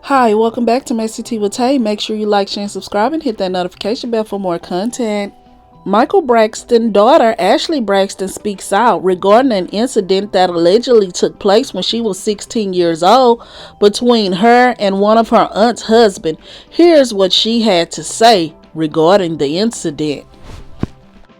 Hi, welcome back to Messy Tea with Tay. Make sure you like, share, and subscribe, and hit that notification bell for more content. Michael Braxton's daughter, Ashley Braxton, speaks out regarding an incident that allegedly took place when she was 16 years old between her and one of her aunt's husband. Here's what she had to say regarding the incident.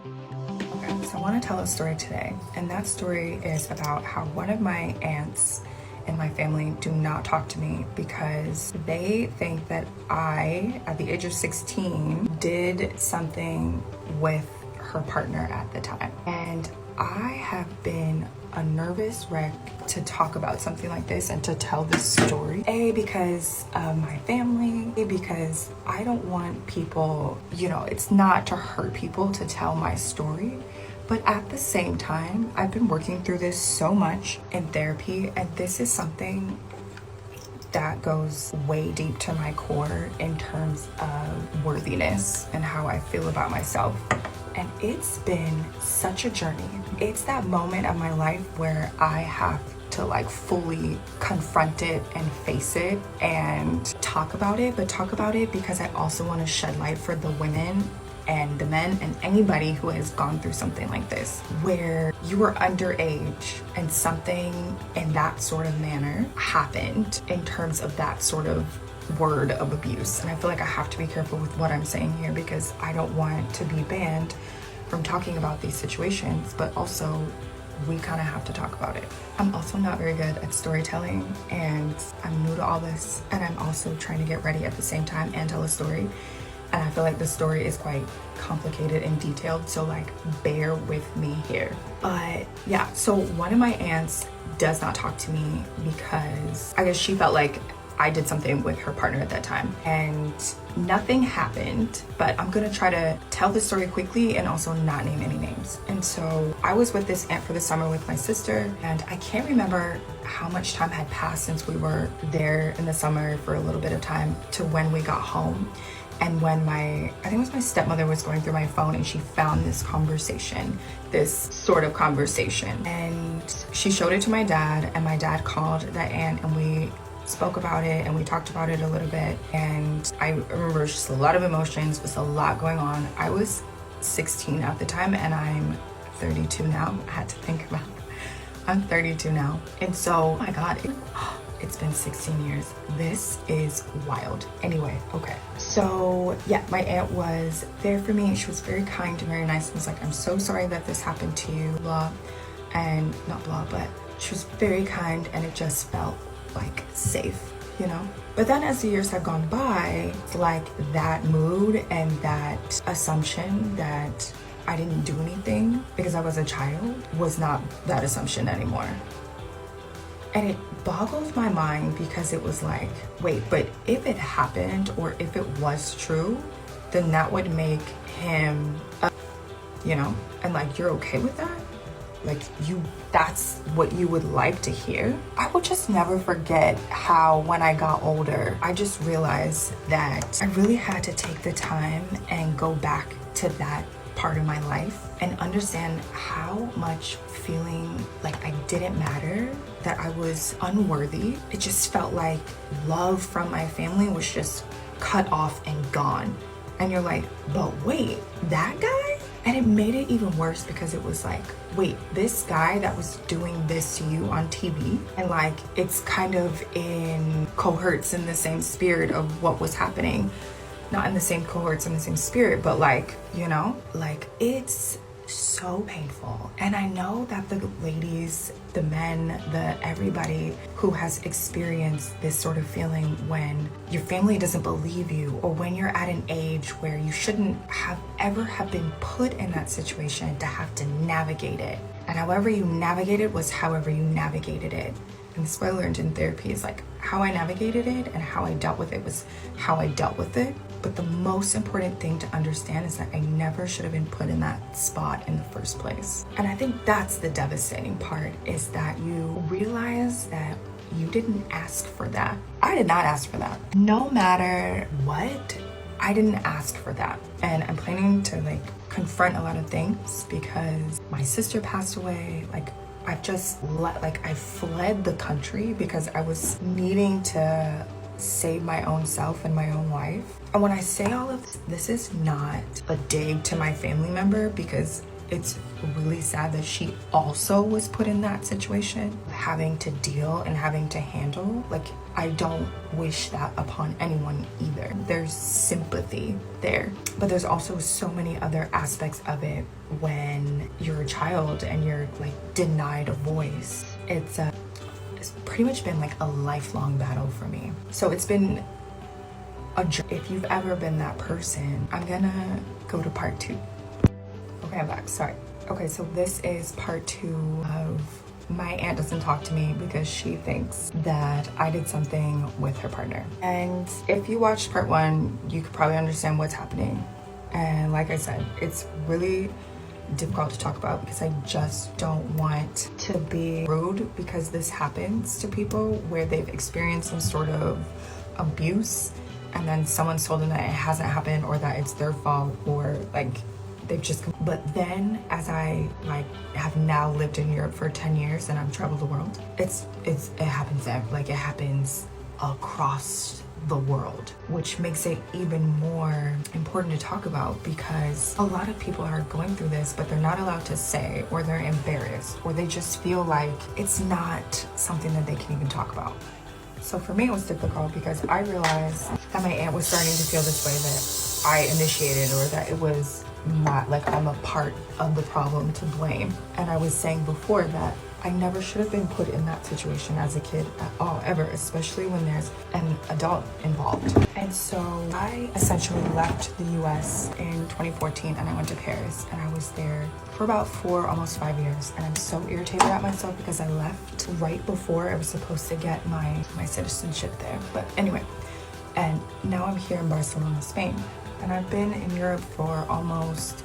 Okay, so I want to tell a story today, and that story is about how one of my aunts and my family do not talk to me because they think that I, at the age of 16, did something with her partner at the time. And I have been a nervous wreck to talk about something like this and to tell this story. A, because of my family, A, because I don't want people, it's not to hurt people to tell my story. But at the same time, I've been working through this so much in therapy, and this is something that goes way deep to my core in terms of worthiness and how I feel about myself. And it's been such a journey. It's that moment of my life where I have to fully confront it and face it and talk about it, but talk about it because I also want to shed light for the women and the men and anybody who has gone through something like this, where you were underage and something in that sort of manner happened in terms of that sort of word of abuse. And I feel like I have to be careful with what I'm saying here because I don't want to be banned from talking about these situations, but also we kind of have to talk about it. I'm also not very good at storytelling, and I'm new to all this, and I'm also trying to get ready at the same time and tell a story. And I feel like the story is quite complicated and detailed, so bear with me here. But yeah, so one of my aunts does not talk to me because I guess she felt like I did something with her partner at that time, and nothing happened, but I'm gonna try to tell the story quickly and also not name any names. And so I was with this aunt for the summer with my sister, and I can't remember how much time had passed since we were there in the summer for a little bit of time to when we got home. And when I think it was my stepmother was going through my phone and she found this sort of conversation. And she showed it to my dad, and my dad called that aunt and we spoke about it and we talked about it a little bit. And I remember just a lot of emotions, just a lot going on. I was 16 at the time and I'm 32 now. I had to think about it. I'm 32 now. And so, oh my God, it's been 16 years. This is wild. Anyway, okay. So yeah, my aunt was there for me. She was very kind and very nice and was like, I'm so sorry that this happened to you, blah. And not blah, but she was very kind and it just felt safe, But then as the years have gone by, that mood and that assumption that I didn't do anything because I was a child was not that assumption anymore. And it boggles my mind because it was wait, but if it happened or if it was true, then that would make him, and you're okay with that? That's what you would like to hear? I will just never forget how when I got older, I just realized that I really had to take the time and go back to that part of my life and understand how much feeling like I didn't matter, that I was unworthy. It just felt like love from my family was just cut off and gone. And you're like, but wait, that guy? And it made it even worse because it was wait, this guy that was doing this to you on TV, and it's kind of in cohorts in the same spirit of what was happening. Not in the same cohorts, in the same spirit, but it's so painful. And I know that the ladies, the men, everybody who has experienced this sort of feeling when your family doesn't believe you, or when you're at an age where you shouldn't have been put in that situation to have to navigate it. And however you navigate it was however you navigated it. And this is what I learned in therapy is how I navigated it and how I dealt with it was how I dealt with it. But the most important thing to understand is that I never should have been put in that spot in the first place. And I think that's the devastating part, is that you realize that you didn't ask for that. I did not ask for that. No matter what, I didn't ask for that. And I'm planning to confront a lot of things because my sister passed away. I fled the country because I was needing to save my own self and my own life. And when I say all of this is not a dig to my family member, because it's really sad that she also was put in that situation, having to deal and having to handle. Like, I don't wish that upon anyone either. There's sympathy there, but there's also so many other aspects of it when you're a child and you're like denied a voice. It's pretty much been like a lifelong battle for me. So it's been if you've ever been that person, I'm gonna go to part 2. Okay, I'm back, sorry. Okay, so this is part 2 of my aunt doesn't talk to me because she thinks that I did something with her partner. And if you watched part 1, you could probably understand what's happening. And like I said, it's really difficult to talk about because I just don't want to be rude, because this happens to people where they've experienced some sort of abuse and then someone's told them that it hasn't happened or that it's their fault, or like they've just, but then as I like have now lived in Europe for 10 years and I've traveled the world, it happens like it happens across the world, which makes it even more important to talk about, because a lot of people are going through this but they're not allowed to say, or they're embarrassed, or they just feel like it's not something that they can even talk about. So for me it was difficult because I realized that my aunt was starting to feel this way, that I initiated, or that it was not like I'm a part of the problem to blame. And I was saying before that I never should have been put in that situation as a kid at all, ever, especially when there's an adult involved. And so I essentially left the US in 2014 and I went to Paris, and I was there for about 4, almost 5 years. And I'm so irritated at myself because I left right before I was supposed to get my citizenship there. But anyway, and now I'm here in Barcelona, Spain. And I've been in Europe for almost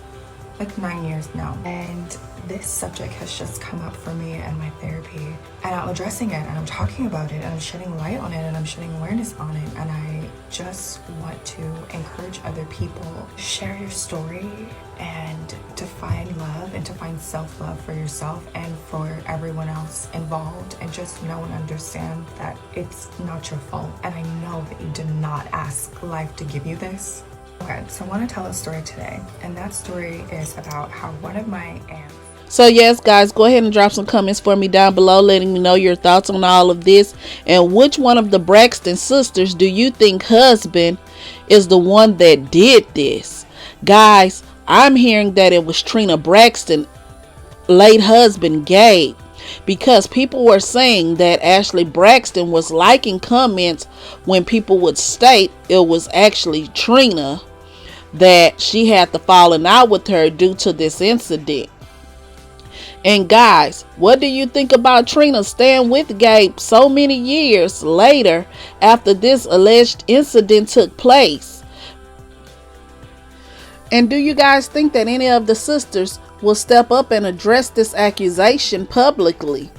like 9 years now. And this subject has just come up for me and my therapy. And I'm addressing it and I'm talking about it and I'm shedding light on it and I'm shedding awareness on it. And I just want to encourage other people, share your story and to find love and to find self-love for yourself and for everyone else involved, and just know and understand that it's not your fault. And I know that you did not ask life to give you this. Okay, so I want to tell a story today, and that story is about how one of my aunts. So yes, guys, go ahead and drop some comments for me down below, letting me know your thoughts on all of this, and which one of the Braxton sisters do you think husband is the one that did this? Guys, I'm hearing that it was Trina Braxton, late husband Gabe, because people were saying that Ashley Braxton was liking comments when people would state it was actually Trina, that she had the falling out with her due to this incident. And guys, what do you think about Trina staying with Gabe so many years later after this alleged incident took place? And do you guys think that any of the sisters will step up and address this accusation publicly?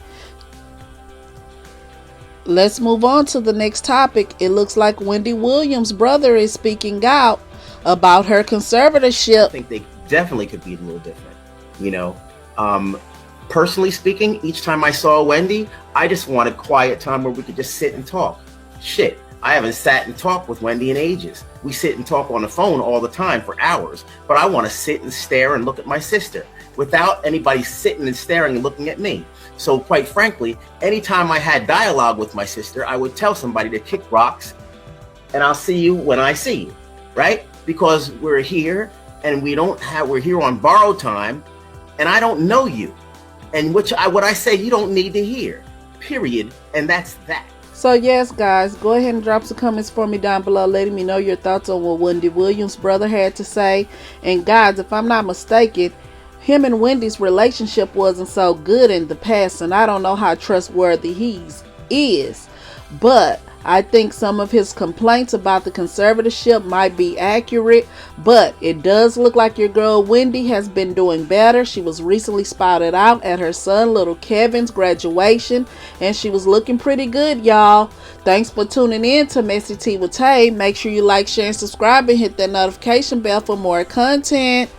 Let's move on to the next topic. It looks like Wendy Williams' brother is speaking out about her conservatorship. I think they definitely could be a little different, you know. Personally speaking, each time I saw Wendy, I just wanted quiet time where we could just sit and talk. Shit, I haven't sat and talked with Wendy in ages. We sit and talk on the phone all the time for hours, but I want to sit and stare and look at my sister without anybody sitting and staring and looking at me. So quite frankly, anytime I had dialogue with my sister, I would tell somebody to kick rocks and I'll see you when I see you, right? Because we're here and we're here on borrowed time and I don't know you. And what I say you don't need to hear, period. And that's that. So yes, guys, go ahead and drop some comments for me down below, letting me know your thoughts on what Wendy Williams' brother had to say. And guys, if I'm not mistaken, him and Wendy's relationship wasn't so good in the past, and I don't know how trustworthy he is. But I think some of his complaints about the conservatorship might be accurate, but it does look like your girl Wendy has been doing better. She was recently spotted out at her son little Kevin's graduation, and she was looking pretty good, y'all. Thanks for tuning in to Messy Tea with Tay. Make sure you like, share, and subscribe, and hit that notification bell for more content.